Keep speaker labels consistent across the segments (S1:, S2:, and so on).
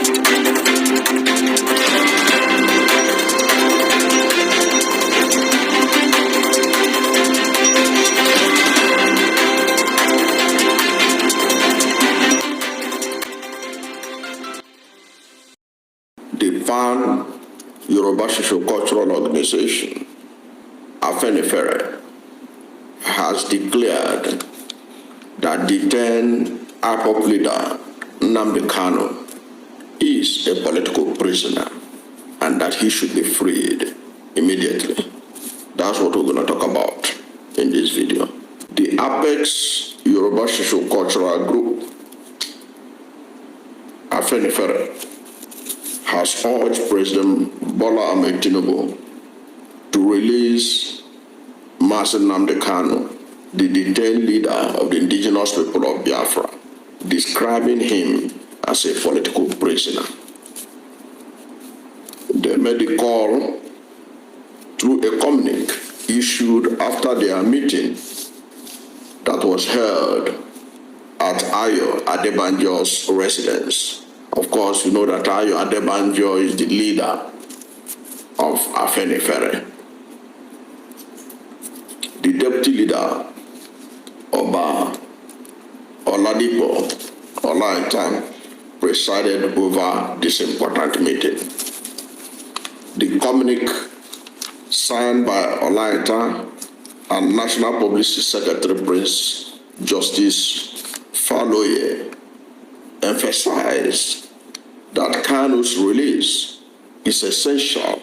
S1: The Pan-Yoruba Socio-Cultural Organization, Afenifere, has declared that the 10 IPOB leader, Nnamdi Kanu, is a political prisoner and that he should be freed immediately. That's what we're going to talk about in this video. The Apex Yoruba Socio-Cultural Group, Afenifere, has urged President Bola Ahmed Tinubu to release Master Nnamdi Kanu, the detained leader of the indigenous people of Biafra, describing him as a political prisoner. They made the call through a communique issued after their meeting that was held at Ayo Adebanjo's residence. Of course, you know that Ayo Adebanjo is the leader of Afenifere. The deputy leader, Oba Oladipo Olaitan, presided over this important meeting. The communique signed by Olaitan and National Publicity Secretary Prince Justice Faloye emphasized that Kanu's release is essential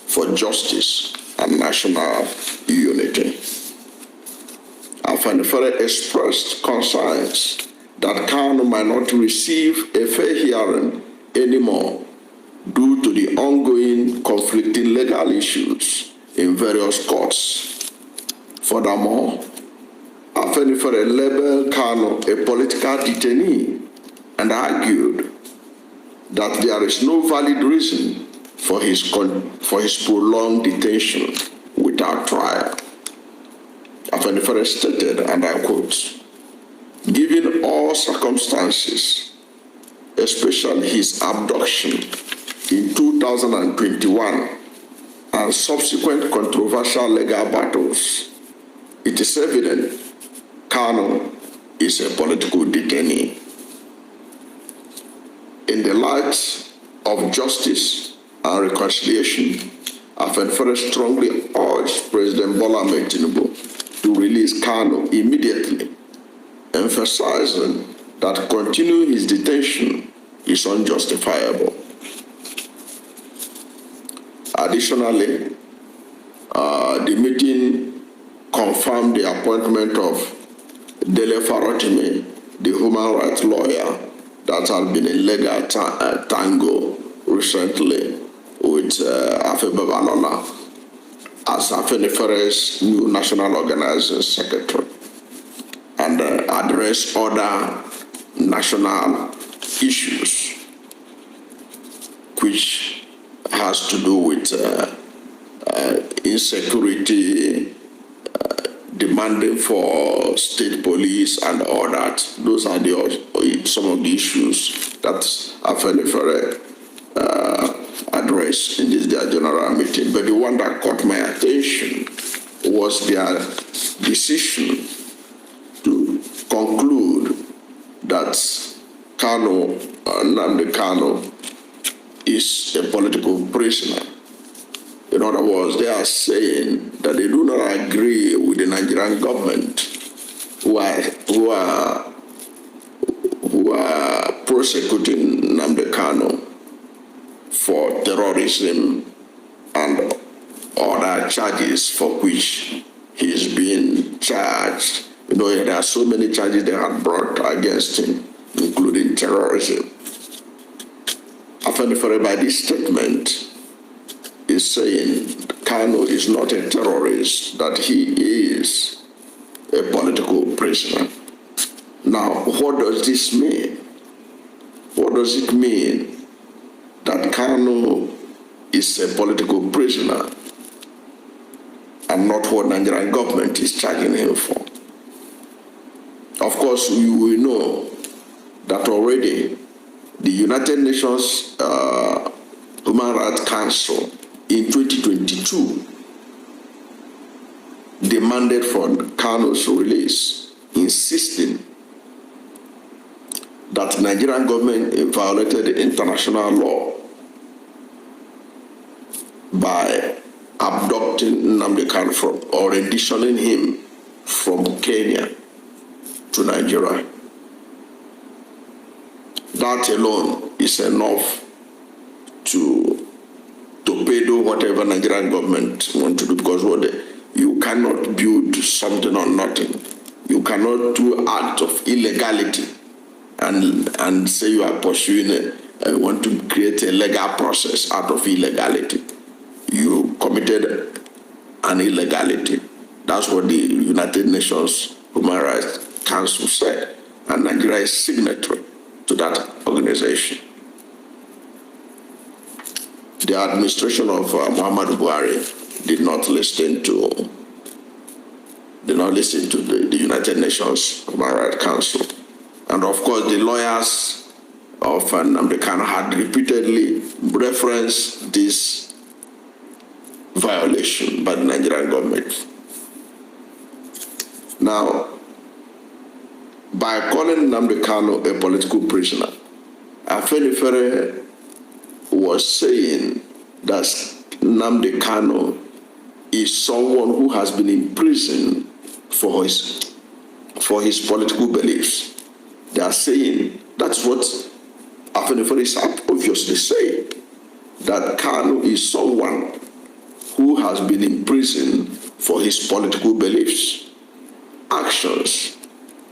S1: for justice and national unity. Afenifere expressed concerns that Kanu might not receive a fair hearing anymore due to the ongoing conflicting legal issues in various courts. Furthermore, Afenifere labeled Kanu a political detainee and argued that there is no valid reason for his prolonged detention without trial. Afenifere stated, and I quote, "Given all circumstances, especially his abduction in 2021 and subsequent controversial legal battles, it is evident Kanu is a political detainee. In the light of justice and reconciliation, Afenifere strongly urged President Bola Ahmed Tinubu to release Kanu immediately, emphasizing that continuing his detention is unjustifiable." Additionally, the meeting confirmed the appointment of Dele Farotimi, the human rights lawyer that had been in legal tango recently with Afe Babalola, as Afenifere's new national organizing secretary, and address other national issues which has to do with insecurity, demanding for state police and all that. Those are some of the issues that Afenifere addressed in their general meeting. But the one that caught my attention was their decision to conclude that Nnamdi Kanu is a political prisoner. In other words, they are saying that they do not agree with the Nigerian government who are prosecuting Nnamdi Kanu for terrorism and other charges for which he is being charged. You know, there are so many charges they have brought against him, including terrorism. Afenifere, by this statement, is saying Kanu is not a terrorist, that he is a political prisoner. Now, what does this mean? What does it mean that Kanu is a political prisoner and not what Nigerian government is charging him for? Of course, you will know that already the United Nations Human Rights Council in 2022 demanded for Kanu's release, insisting that Nigerian government violated international law by abducting Nnamdi Kanu or renditioning him from Kenya to Nigeria. That alone is enough to pedo whatever Nigerian government want to do, because you cannot build something on nothing. You cannot do act of illegality and say you are pursuing want to create a legal process out of illegality. You committed an illegality. That's what the United Nations Human Rights Council said, and Nigeria is signatory to that organization. The administration of Muhammadu Buhari did not listen to the United Nations Human Rights Council. And of course, the lawyers of Nnamdi Kanu had repeatedly referenced this violation by the Nigerian government. Now, by calling Nnamdi Kanu a political prisoner, Afenifere was saying that Nnamdi Kanu is someone who has been in prison for his political beliefs. They are saying, that's what Afenifere is obviously saying, that Kanu is someone who has been in prison for his political beliefs, actions,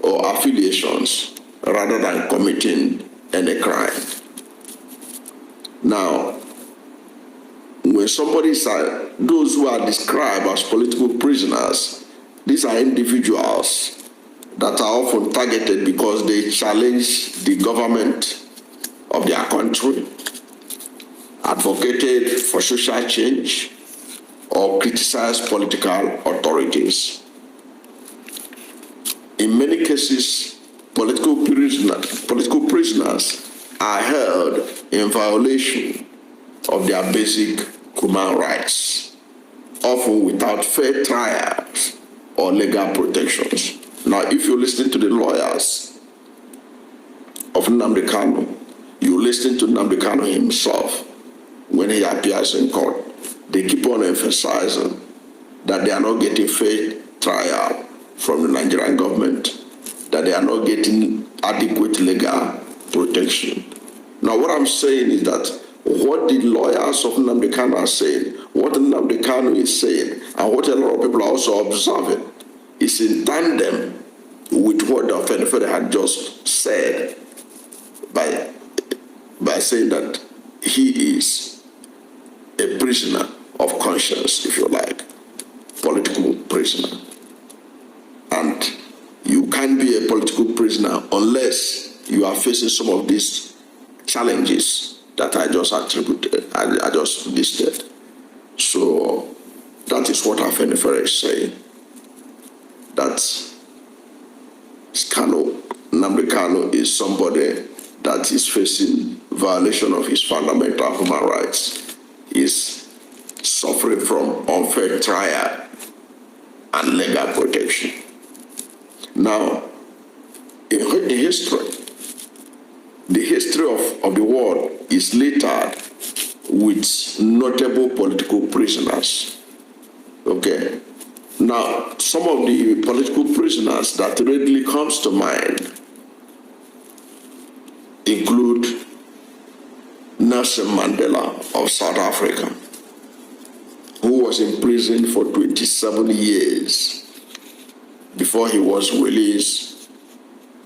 S1: or affiliations, rather than committing any crime. Now, when somebody says, those who are described as political prisoners, these are individuals that are often targeted because they challenge the government of their country, advocated for social change, or criticize political authorities. In many cases, political prisoners are held in violation of their basic human rights, often without fair trials or legal protections. Now, if you listen to the lawyers of Nnamdi Kanu, you listen to Nnamdi Kanu himself when he appears in court, they keep on emphasizing that they are not getting fair trial from the Nigerian government, that they are not getting adequate legal protection. Now, what I'm saying is that what the lawyers of Nnamdi Kanu are saying, what Nnamdi Kanu is saying, and what a lot of people are also observing, is in tandem with what the Afenifere had just said by saying that he is a prisoner of conscience, if you like, political prisoner. And you can't be a political prisoner unless you are facing some of these challenges that I just listed. So that is what Afenifere is saying. That Nnamdi Kanu is somebody that is facing violation of his fundamental human rights, is suffering from unfair trial and legal protection. Now, in history, the history of the world is littered with notable political prisoners. Okay? Now, some of the political prisoners that readily comes to mind include Nelson Mandela of South Africa, who was in prison for 27 years before he was released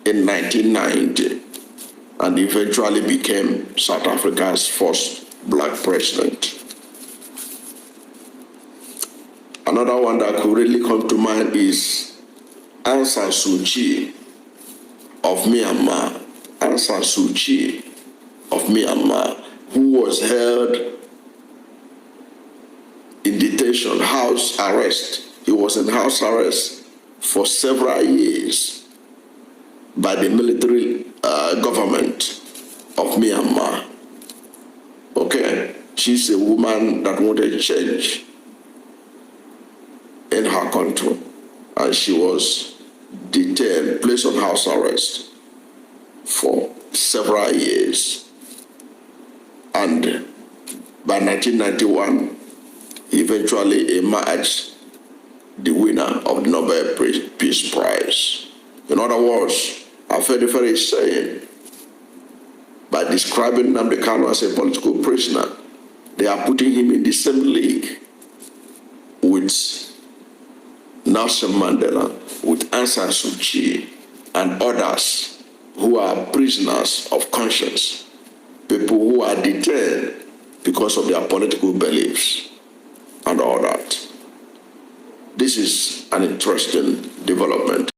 S1: in 1990 and eventually became South Africa's first black president. Another one that could really come to mind is Aung San Suu Kyi of Myanmar. Aung San Suu Kyi of Myanmar, who was held in detention, house arrest. He was in house arrest for several years by the military government of Myanmar. Okay? She's a woman that wanted change in her country. And she was detained, placed on house arrest for several years. And by 1991, eventually emerged the winner of the Nobel Peace Prize. In other words, Afenifere is saying, by describing Nnamdi Kanu as a political prisoner, they are putting him in the same league with Nelson Mandela, with Aung San Suu Kyi, and others who are prisoners of conscience, people who are detained because of their political beliefs and all that. This is an interesting development.